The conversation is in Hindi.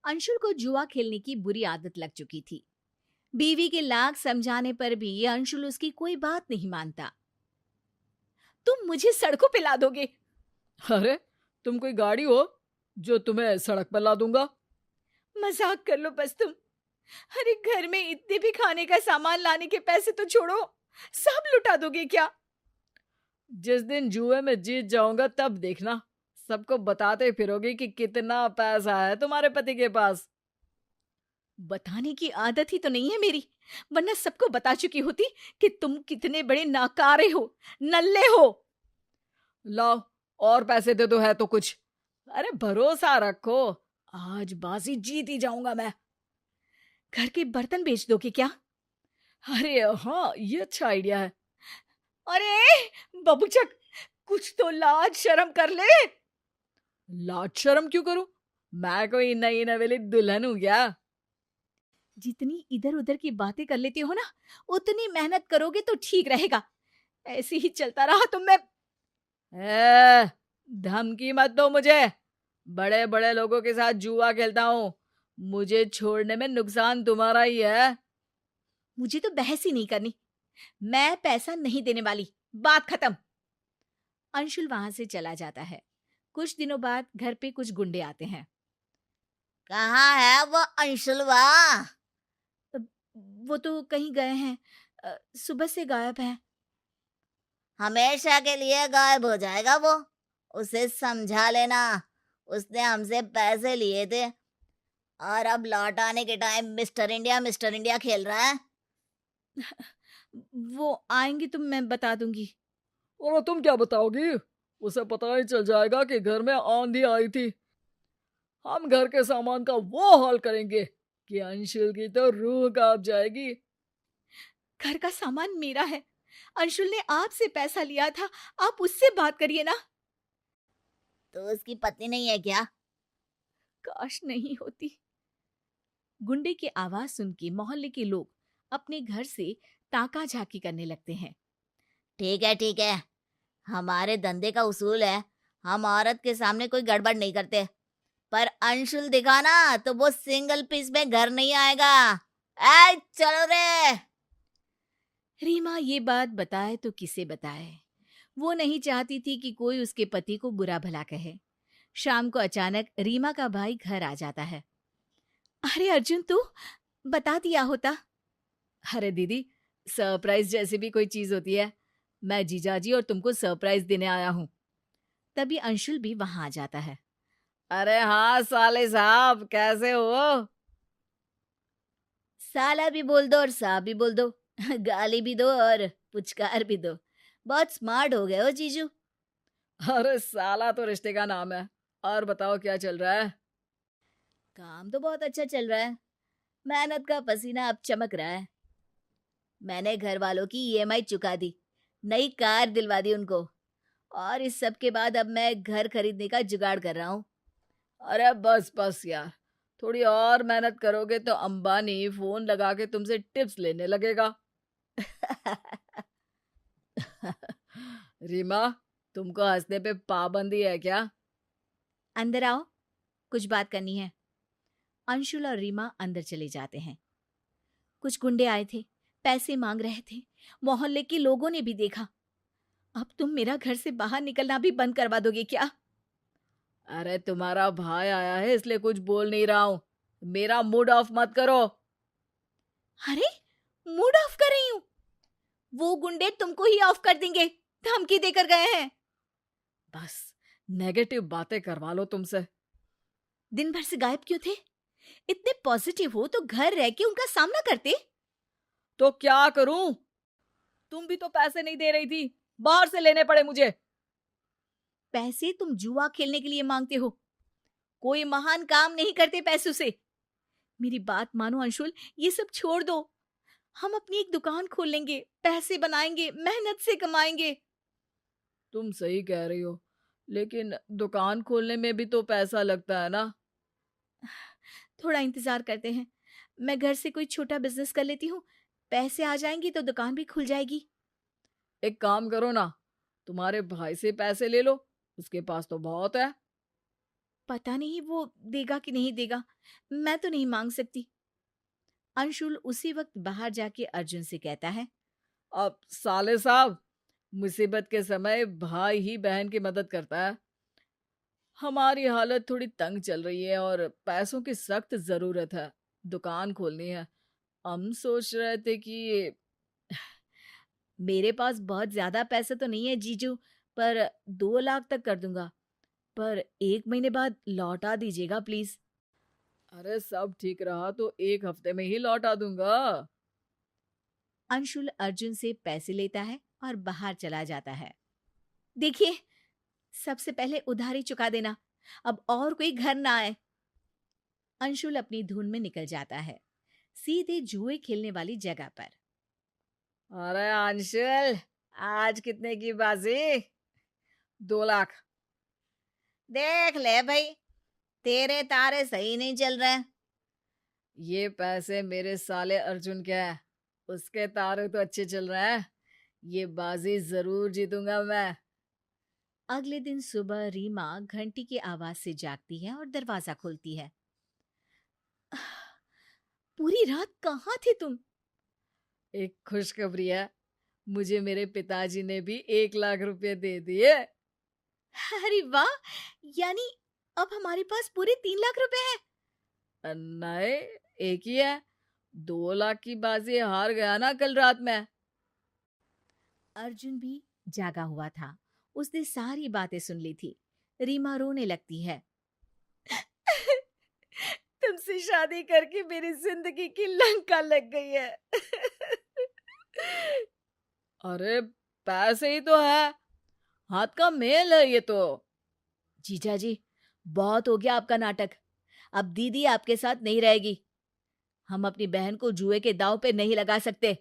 अंशुल को जुआ खेलने की बुरी आदत लग चुकी थी। बीवी के लाख समझाने पर भी अंशुल उसकी कोई बात नहीं मानता। तुम मुझे सड़कों पे ला दोगे? अरे, तुम कोई गाड़ी हो जो तुम्हें सड़क पर ला दूंगा? मजाक कर लो बस तुम। अरे घर में इतने भी खाने का सामान लाने के पैसे तो छोड़ो, सब लुटा दोगे क्या? जिस दिन जुए में जीत जाऊंगा तब देखना, सबको बताते फिरोगे कि कितना पैसा है तुम्हारे पति के पास। बताने की आदत ही तो नहीं है मेरी, वरना सबको बता चुकी होती कि तुम कितने बड़े नाकारे हो, नल्ले हो। लाओ, और पैसे दे दो है तो कुछ। अरे भरोसा रखो, आज बाजी जीत ही जाऊंगा मैं। घर के बर्तन बेच दोगे क्या? अरे हाँ, ये अच्छा आइडिया है। अरे बबूचक, कुछ तो लाज शर्म कर ले। लाज शर्म क्यों करूं? मैं कोई नई नवेली दुल्हन हूं क्या? जितनी इधर उधर की बातें कर लेती हो ना, उतनी मेहनत करोगे तो ठीक रहेगा। ऐसे ही चलता रहा तो मैं। ए, धमकी मत दो मुझे। बड़े बड़े लोगों के साथ जुआ खेलता हूँ, मुझे छोड़ने में नुकसान तुम्हारा ही है। मुझे तो बहस ही नहीं करनी, मैं पैसा नहीं देने वाली, बात खत्म। अंशुल वहां से चला जाता है। कुछ दिनों बाद घर पे कुछ गुंडे आते हैं। कहाँ है वो अंशुलवा? अ, वो तो कहीं गए हैं, सुबह से गायब है। हमेशा के लिए गायब हो जाएगा वो। उसे समझा लेना, उसने हमसे पैसे लिए थे और अब लौट आने के टाइम मिस्टर इंडिया खेल रहा है। वो आएंगे तो मैं बता दूंगी। और तुम क्या बताओगी? उसे पता ही चल जाएगा कि घर में आंधी आई थी। हम घर के सामान का वो हाल करेंगे कि अंशुल की तो रूह कांप जाएगी। घर का सामान मेरा है, अंशुल ने आपसे पैसा लिया था, आप उससे बात करिए ना। तो उसकी पत्नी नहीं है क्या? काश नहीं होती। गुंडे की आवाज सुन के मोहल्ले के लोग अपने घर से ताका झाकी करने लगते हैं। ठीक है, हमारे धंधे का उसूल है, हम औरत के सामने कोई गड़बड़ नहीं करते। पर अंशुल दिखा ना तो वो सिंगल पीस में घर नहीं आएगा। ए चलो रे। रीमा ये बात बताए तो किसे बताए। वो नहीं चाहती थी कि कोई उसके पति को बुरा भला कहे। शाम को अचानक रीमा का भाई घर आ जाता है। अरे अर्जुन, तू बता दिया होता। अरे दीदी, सरप्राइज जैसी भी कोई चीज होती है, मैं जीजाजी और तुमको सरप्राइज देने आया हूँ। तभी अंशुल भी वहां आ जाता है। अरे हाँ साले साहब, कैसे हो? साला भी बोल दो और साहब भी बोल दो। गाली भी दो और पुचकार भी दो। बहुत स्मार्ट हो गए हो जीजू। अरे साला तो रिश्ते का नाम है। और बताओ क्या चल रहा है? काम तो बहुत अच्छा चल रहा है, मेहनत का पसीना अब चमक रहा है। मैंने घर वालों की ईएमआई चुका दी, नई कार दिलवा दी उनको, और इस सब के बाद अब मैं घर खरीदने का जुगाड़ कर रहा हूँ। अरे बस बस यार, थोड़ी और मेहनत करोगे तो अंबानी फोन लगा के तुमसे टिप्स लेने लगेगा। रीमा, तुमको हंसने पे पाबंदी है क्या? अंदर आओ, कुछ बात करनी है। अंशुल और रीमा अंदर चले जाते हैं। कुछ गुंडे आए थे, पैसे मांग रहे थे। मोहल्ले के लोगों ने भी देखा। अब तुम मेरा घर से बाहर निकलना भी बंद करवा दोगे क्या? अरे तुम्हारा भाई आया है इसलिए कुछ बोल नहीं रहा हूँ। मेरा मूड ऑफ मत करो। अरे मूड ऑफ कर रही हूं? वो गुंडे तुमको ही ऑफ कर देंगे, धमकी देकर गए हैं। बस, नेगेटिव बातें करवा लो तुमसे। दिन भर से गायब क्यों थे? इतने पॉजिटिव हो तो घर रह के उनका सामना करते। तो क्या करूं? तुम भी तो पैसे नहीं दे रही थी, बाहर से लेने पड़े मुझे। पैसे तुम जुआ खेलने के लिए मांगते हो, कोई महान काम नहीं करते पैसों से। मेरी बात मानो अंशुल, ये सब छोड़ दो। हम अपनी एक दुकान खोल लेंगे, पैसे बनाएंगे, मेहनत से कमाएंगे। तुम सही कह रही हो, लेकिन दुकान खोलने में भी तो पैसा लगता है ना। थोड़ा इंतजार करते हैं, मैं घर से कोई छोटा बिजनेस कर लेती हूँ, पैसे आ जाएंगे तो दुकान भी खुल जाएगी। एक काम करो ना, तुम्हारे भाई से पैसे ले लो, उसके पास तो बहुत है। पता नहीं वो देगा कि नहीं देगा, मैं तो नहीं मांग सकती। अंशुल उसी वक्त बाहर जाके अर्जुन से कहता है, अब साले साहब, मुसीबत के समय भाई ही बहन की मदद करता है। हमारी हालत थोड़ी तंग चल रही है और पैसों की सख्त जरूरत है। दुकान खोलनी है। हम सोच रहे थे कि मेरे पास बहुत ज्यादा पैसे तो नहीं है जीजू, पर 2 लाख तक कर दूंगा, पर 1 महीने बाद लौटा दीजिएगा प्लीज। अरे सब ठीक रहा तो 1 हफ्ते में ही लौटा दूंगा। अंशुल अर्जुन से पैसे लेता है और बाहर चला जाता है। देखिए, सबसे पहले उधारी चुका देना, अब और कोई घर ना आए। अंशुल अपनी धुन में निकल जाता है, सीधे जुए खेलने वाली जगह पर। अरे अंशुल, आज कितने की बाजी? 2 लाख। देख ले भाई, तेरे तारे सही नहीं चल रहे। ये पैसे मेरे साले अर्जुन के हैं। उसके तारे तो अच्छे चल रहे हैं। ये बाजी जरूर जीतूंगा मैं। अगले दिन सुबह रीमा घंटी की आवाज से जागती है और दरवाजा खोलती है। पूरी रात कहाँ थे तुम? एक खुशखबरी है। मुझे मेरे पिताजी ने भी 1 लाख रुपए दे दिए। अरे वाह, यानी अब हमारे पास पूरे 3 लाख रुपए हैं। नहीं, एक ही है। 2 लाख की बाजी हार गया ना कल रात में। अर्जुन भी जागा हुआ था, उसने सारी बातें सुन ली थी। रीमा रोने लगती है। तुमसे शादी करके मेरी जिंदगी की लंका लग गई है। अरे पैसे ही तो है, हाथ का मेल है ये तो। जीजा जी, बहुत हो गया आपका नाटक। अब दीदी आपके साथ नहीं रहेगी। हम अपनी बहन को जुए के दांव पे नहीं लगा सकते।